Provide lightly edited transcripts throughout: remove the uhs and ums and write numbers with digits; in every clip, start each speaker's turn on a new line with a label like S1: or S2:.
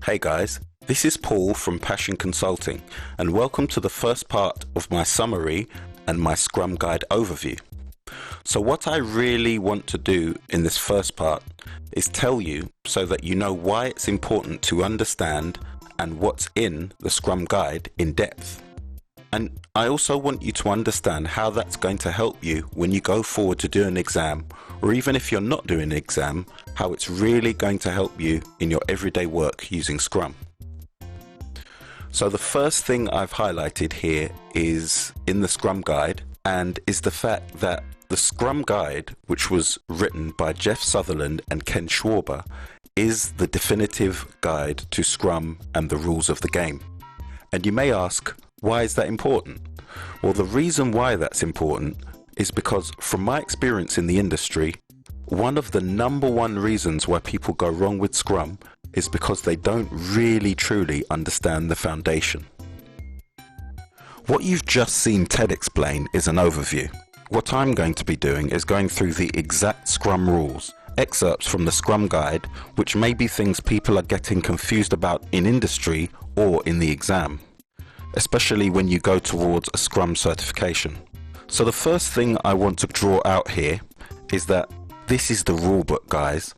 S1: Hey guys, this is Paul from Pashun Consulting, and welcome to the first part of my summary and my Scrum Guide overview. So what I really want to do in this first part is tell you so that you know why it's important to understand and what's in the Scrum Guide in depth. And I also want you to understand how that's going to help you when you go forward to do an exam, or even if you're not doing an exam, how it's really going to help you in your everyday work using Scrum. So the first thing I've highlighted here is in the Scrum Guide, and is the fact that the Scrum Guide, which was written by Jeff Sutherland and Ken Schwarber, is the definitive guide to Scrum and the rules of the game. And you may ask, why is that important? Well, the reason why that's important is because from my experience in the industry, one of the number one reasons why people go wrong with Scrum is because they don't really truly understand the foundation. What you've just seen Ted explain is an overview. What I'm going to be doing is going through the exact Scrum rules, excerpts from the Scrum Guide, which may be things people are getting confused about in industry or in the exam, especially when you go towards a Scrum certification. So the first thing I want to draw out here is that this is the rule book, guys.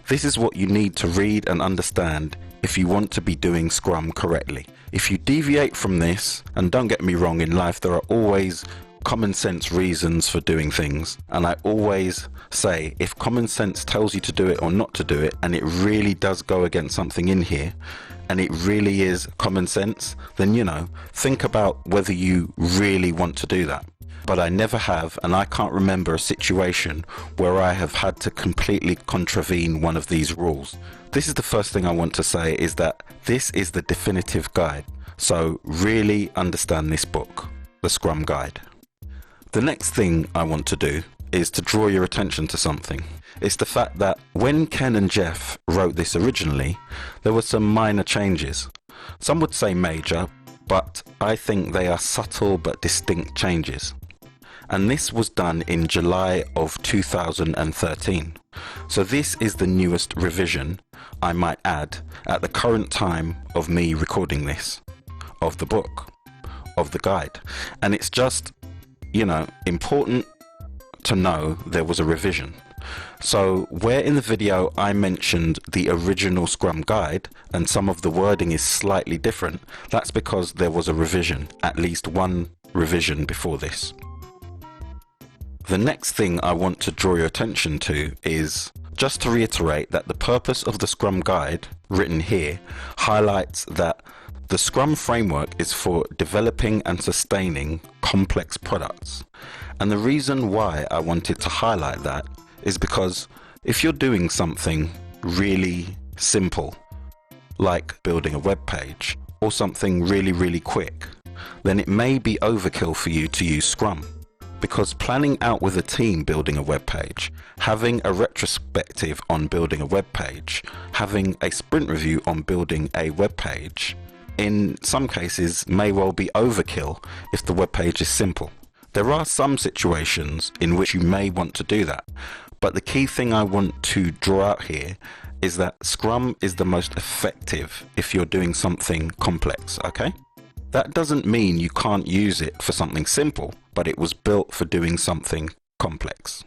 S1: This is what you need to read and understand if you want to be doing Scrum correctly. If you deviate from this, and don't get me wrong, in life there are always common sense reasons for doing things, and I always say if common sense tells you to do it or not to do it, and it really does go against something in here, and it really is common sense, then think about whether you really want to do that. But I never have, and I can't remember a situation where I have had to completely contravene one of these rules. This is the first thing I want to say, is that this is the definitive guide. So really understand this book, the Scrum Guide. The next thing I want to do is to draw your attention to something. It's the fact that when Ken and Jeff wrote this originally, there were some minor changes. Some would say major, but I think they are subtle but distinct changes. And this was done in July of 2013. So this is the newest revision, I might add, at the current time of me recording this, of the book, of the guide. And it's just, important to know there was a revision. So where in the video I mentioned the original Scrum Guide and some of the wording is slightly different, that's because there was a revision, at least one revision before this. The next thing I want to draw your attention to is just to reiterate that the purpose of the Scrum Guide, written here, highlights that the Scrum framework is for developing and sustaining complex products. And the reason why I wanted to highlight that is because if you're doing something really simple, like building a web page, or something really quick, then it may be overkill for you to use Scrum. Because planning out with a team building a web page, having a retrospective on building a web page, having a sprint review on building a web page, in some cases may well be overkill if the web page is simple. There are some situations in which you may want to do that, but the key thing I want to draw out here is that Scrum is the most effective if you're doing something complex, okay? That doesn't mean you can't use it for something simple, but it was built for doing something complex.